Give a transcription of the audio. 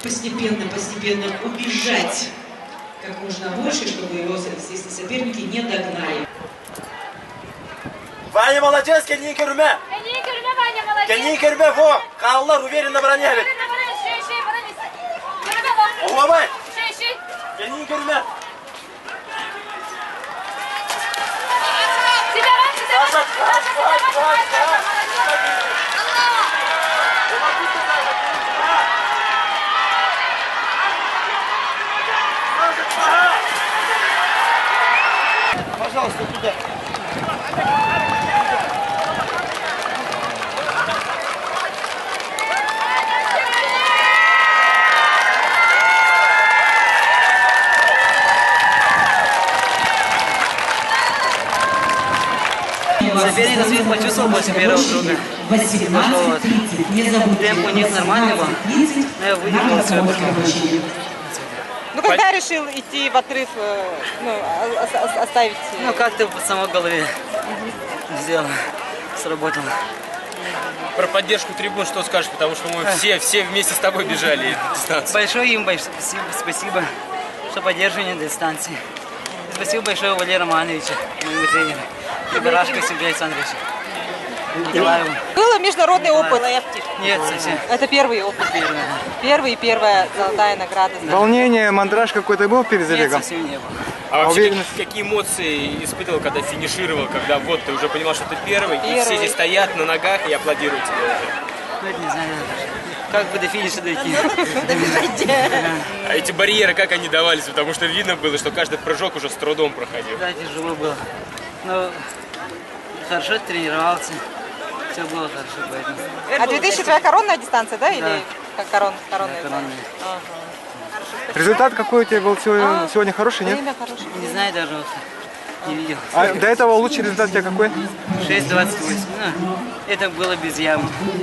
Постепенно убежать как можно больше, чтобы его, естественно, соперники не догнали. Ваня молодец, kendini körme. Kendini körme Vanya молодец. Kendini körme, во. Kallar уверенно бронявит. Оглобай. Kendini körme. Пожалуйста, туда. Соперник свой почувствовал после первого круга. 18:30. Не забудьте. Темп у них нормальный был, но я выдержал свой круг. Ну когда решил идти в отрыв, оставить? Ну как-то в самой голове сделал, сработало. Про поддержку трибун что скажешь, потому что мы все вместе с тобой бежали дистанцию. Большое им спасибо, что поддерживали дистанции. Спасибо большое Валерию Романовичу, моему тренеру, и Барашко Сергею Александровичу, Николаеву. Был международный опыт? Нет, совсем. Это первый опыт? Первый и первая золотая награда. Волнение, мандраж какой-то был перед Нет, забегом? совсем не было. А вообще какие эмоции испытывал, когда финишировал, когда вот ты уже понимал, что ты первый, и все здесь стоят на ногах и аплодируют тебе уже? Ну, это не знаю даже. Как бы до финиша дойти? А эти барьеры, как они давались? Потому что видно было, что каждый прыжок уже с трудом проходил. Да, тяжело было. Но хорошо тренировался. Все было хорошо, поэтому. А 2000 твоя коронная дистанция, да? Или как коронная? Коронная. Ага. Результат какой у тебя был сегодня хороший, нет? Время хорошее. Не знаю даже, вот, не видел. А до этого лучший результат у тебя какой? 6:28. Ну, это было без ямы.